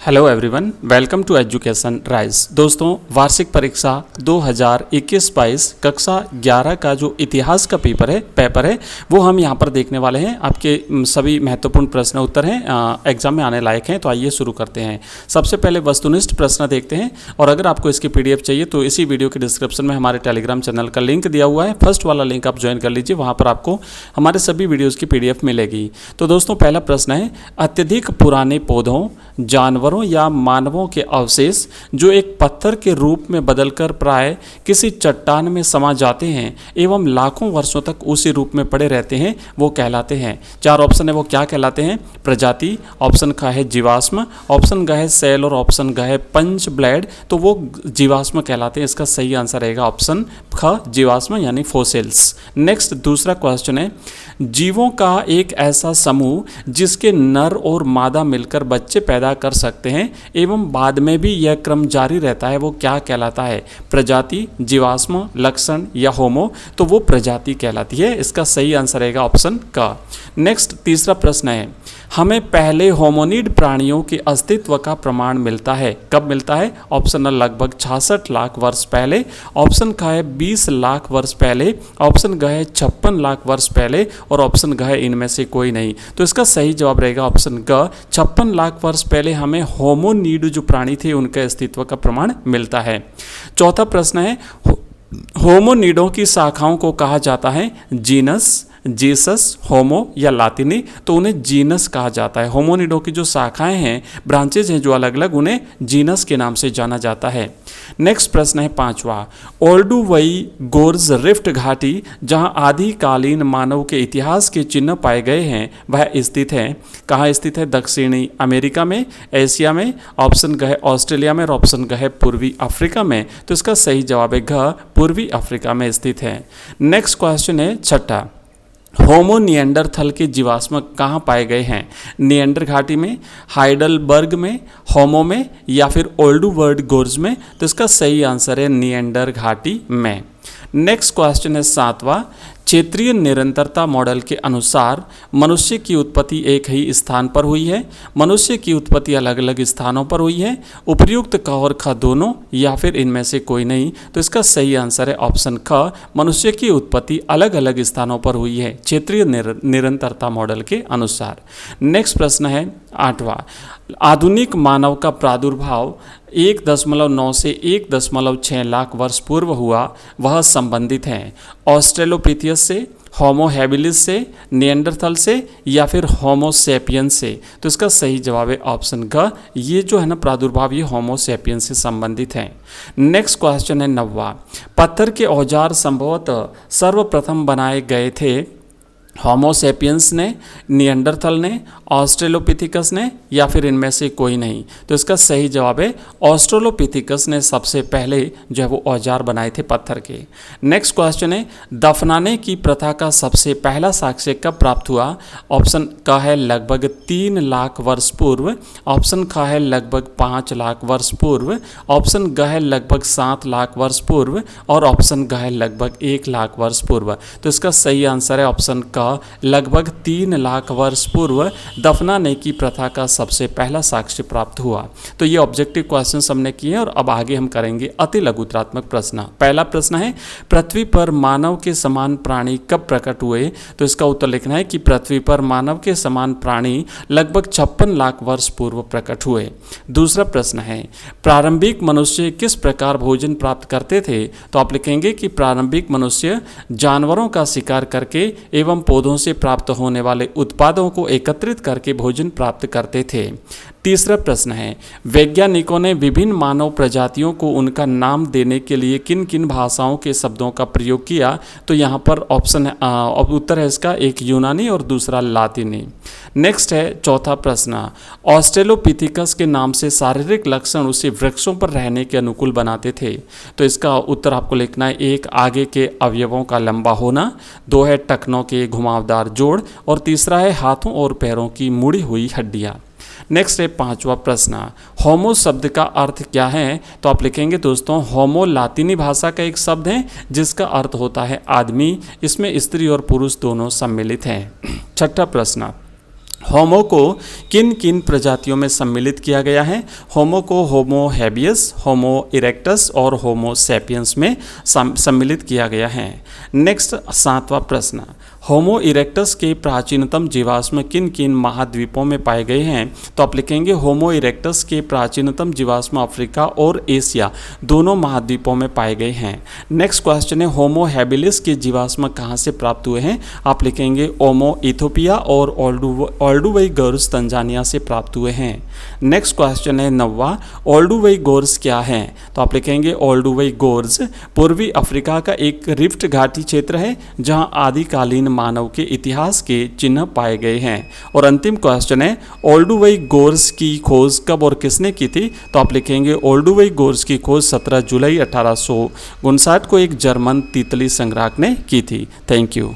Hello everyone, welcome to education rise. दोस्तों, वार्षिक परीक्षा 2021-22 कक्षा 11 का जो इतिहास का पेपर है वो हम यहाँ पर देखने वाले हैं। आपके सभी महत्वपूर्ण प्रश्न उत्तर हैं, एग्जाम में आने लायक हैं। तो आइए शुरू करते हैं। सबसे पहले वस्तुनिष्ठ प्रश्न देखते हैं, और अगर आपको इसकी PDF चाहिए तो इसी वीडियो के डिस्क्रिप्शन में हमारे टेलीग्राम चैनल का लिंक दिया हुआ है। फर्स्ट वाला लिंक आप ज्वाइन कर लीजिए, वहाँ पर आपको हमारे सभी वीडियोज़ की PDF मिलेगी। तो दोस्तों, पहला प्रश्न है, अत्यधिक पुराने पौधों, जानवरों या मानवों के अवशेष जो एक पत्थर के रूप में बदलकर प्राय किसी चट्टान में समा जाते हैं एवं लाखों वर्षों तक उसी रूप में पड़े रहते हैं, वो कहलाते हैं। चार ऑप्शन है, वो क्या कहलाते हैं? प्रजाति, ऑप्शन ख है जीवाश्म, ऑप्शन ग है सेल और ऑप्शन ग है पंच ब्लेड। तो वो जीवाश्म कहलाते हैं। इसका सही आंसर रहेगा ऑप्शन ख, जीवाश्म यानी फोसिल्स। नेक्स्ट दूसरा क्वेश्चन है, जीवों का एक ऐसा समूह जिसके नर और मादा मिलकर बच्चे पैदा कर सकते हैं एवं बाद में भी यह क्रम जारी रहता है, वो क्या कहलाता है? प्रजाति, जीवाश्म, लक्षण या होमो? तो वो प्रजाति कहलाती है। इसका सही आंसर रहेगा ऑप्शन का। नेक्स्ट तीसरा प्रश्न है, हमें पहले होमोनिड प्राणियों के अस्तित्व का प्रमाण मिलता है, कब मिलता है? ऑप्शन लगभग 66 लाख वर्ष पहले, ऑप्शन ख है 20 लाख वर्ष पहले, ऑप्शन ग है 56 लाख वर्ष पहले, और ऑप्शन ग है इनमें से कोई नहीं। तो इसका सही जवाब रहेगा ऑप्शन ग, 56 लाख वर्ष पहले हमें होमोनिड जो प्राणी थे उनके अस्तित्व का प्रमाण मिलता है। चौथा प्रश्न है, होमोनिडों की शाखाओं को कहा जाता है जीनस, जीसस, होमो या लातिनी? तो उन्हें जीनस कहा जाता है। होमोनिडों की जो शाखाएं हैं, ब्रांचेज हैं जो अलग अलग, उन्हें जीनस के नाम से जाना जाता है। नेक्स्ट प्रश्न है पांचवा, ओल्डुवई गोर्ज रिफ्ट घाटी जहां आदिकालीन मानव के इतिहास के चिन्ह पाए गए हैं वह स्थित है, कहाँ स्थित है? दक्षिणी अमेरिका में, एशिया में, ऑप्शन ग है ऑस्ट्रेलिया में, और ऑप्शन ग है पूर्वी अफ्रीका में। तो इसका सही जवाब है घ, पूर्वी अफ्रीका में स्थित है। नेक्स्ट क्वेश्चन है छठा, होमो निएंडरथल के जीवाश्म कहाँ पाए गए हैं? निएंडर घाटी में, हाइडलबर्ग में, होमो में, या फिर ओल्डुवर्ड गोर्ज में? तो इसका सही आंसर है निएंडर घाटी में। नेक्स्ट क्वेश्चन है सातवां, क्षेत्रीय निरंतरता मॉडल के अनुसार मनुष्य की उत्पत्ति एक ही स्थान पर हुई है, मनुष्य की उत्पत्ति अलग अलग स्थानों पर हुई है, उपर्युक्त क और ख दोनों, या फिर इनमें से कोई नहीं? तो इसका सही आंसर है ऑप्शन ख, मनुष्य की उत्पत्ति अलग अलग स्थानों पर हुई है क्षेत्रीय निरंतरता मॉडल के अनुसार। नेक्स्ट प्रश्न है आठवां, आधुनिक मानव का प्रादुर्भाव 1.9 से 1.6 लाख वर्ष पूर्व हुआ, वह संबंधित हैं ऑस्ट्रेलोपिथियस से, होमो हैबिलिस से, निएंडरथल से, या फिर होमो सेपियंस से? तो इसका सही जवाब है ऑप्शन ग, ये जो है ना प्रादुर्भाव, ये होमो सेपियंस से संबंधित है। नेक्स्ट क्वेश्चन है नौवां, पत्थर के औजार संभवतः सर्वप्रथम बनाए गए थे होमो सेपियंस ने, निएंडरथल ने, ऑस्ट्रेलोपिथिकस ने, या फिर इनमें से कोई नहीं? तो इसका सही जवाब है ऑस्ट्रेलोपिथिकस ने सबसे पहले जो है वो औजार बनाए थे पत्थर के। नेक्स्ट क्वेश्चन है, दफनाने की प्रथा का सबसे पहला साक्ष्य कब प्राप्त हुआ? ऑप्शन क है लगभग 3 लाख वर्ष पूर्व, ऑप्शन ख है लगभग 5 लाख वर्ष पूर्व, ऑप्शन ग है लगभग 7 लाख वर्ष पूर्व, और ऑप्शन ग है लगभग 1 लाख वर्ष पूर्व। तो इसका सही आंसर है ऑप्शन क, लगभग 3 लाख वर्ष पूर्व दफनाने की प्रथा का सबसे पहला साक्ष्य प्राप्त हुआ। तो ये ऑब्जेक्टिव क्वेश्चंस हमने किए, और अब आगे हम करेंगे अति लघुत्रात्मक प्रश्न। पहला प्रश्न है, पृथ्वी पर मानव के समान प्राणी कब प्रकट हुए? तो इसका उत्तर लिखना है कि पृथ्वी पर मानव के समान प्राणी लगभग 56 लाख वर्ष पूर्व प्रकट हुए। दूसरा प्रश्न है, प्रारंभिक मनुष्य किस प्रकार भोजन प्राप्त करते थे? तो आप लिखेंगे कि प्रारंभिक मनुष्य जानवरों का शिकार करके एवं पौधों से प्राप्त होने वाले उत्पादों को एकत्रित करके भोजन प्राप्त करते थे। तीसरा प्रश्न है, वैज्ञानिकों ने विभिन्न मानव प्रजातियों को उनका नाम देने के लिए किन किन भाषाओं के शब्दों का प्रयोग किया? तो यहाँ पर ऑप्शन उत्तर है इसका एक यूनानी और दूसरा लातिनी। नेक्स्ट है चौथा प्रश्न, ऑस्ट्रेलोपिथिकस के नाम से शारीरिक लक्षण उसे वृक्षों पर रहने के अनुकूल बनाते थे। तो इसका उत्तर आपको लिखना है, एक आगे के अवयवों का लंबा होना, दो है टखनों के घुमावदार जोड़, और तीसरा है हाथों और पैरों की मुड़ी हुई हड्डियाँ। नेक्स्ट है पांचवा प्रश्न, होमो शब्द का अर्थ क्या है? तो आप लिखेंगे दोस्तों, होमो लातिनी भाषा का एक शब्द है जिसका अर्थ होता है आदमी। इसमें स्त्री और पुरुष दोनों सम्मिलित हैं। छठा प्रश्न, होमो को किन किन प्रजातियों में सम्मिलित किया गया है? होमो को होमो हैबियस, होमो इरेक्टस और होमो सैपियंस में सम्मिलित किया गया है। नेक्स्ट 7वां प्रश्न, होमो इरेक्टस के प्राचीनतम जीवाश्म किन किन महाद्वीपों में पाए गए हैं? तो आप लिखेंगे होमो इरेक्टस के प्राचीनतम जीवाश्म अफ्रीका और एशिया दोनों महाद्वीपों में पाए गए हैं। नेक्स्ट क्वेश्चन है, होमो हैबिलिस के जीवाश्म कहाँ से प्राप्त हुए हैं? आप लिखेंगे ओमो इथोपिया और ओल्डुवई-गोर्स तंजानिया से प्राप्त हुए हैं। नेक्स्ट क्वेश्चन है 9वां, ओल्डुवई-गोर्स क्या है? तो आप लिखेंगे ओल्डुवई-गोर्स पूर्वी अफ्रीका का एक रिफ्ट घाटी क्षेत्र है जहां आदिकालीन मानव के इतिहास के चिन्ह पाए गए हैं। और अंतिम क्वेश्चन है, ओल्डुवई-गोर्स की खोज कब और किसने की थी? तो आप लिखेंगे ओल्डुवई-गोर्स की खोज 17 जुलाई 1859 को एक जर्मन तितली संग्राहक ने की थी। Thank you.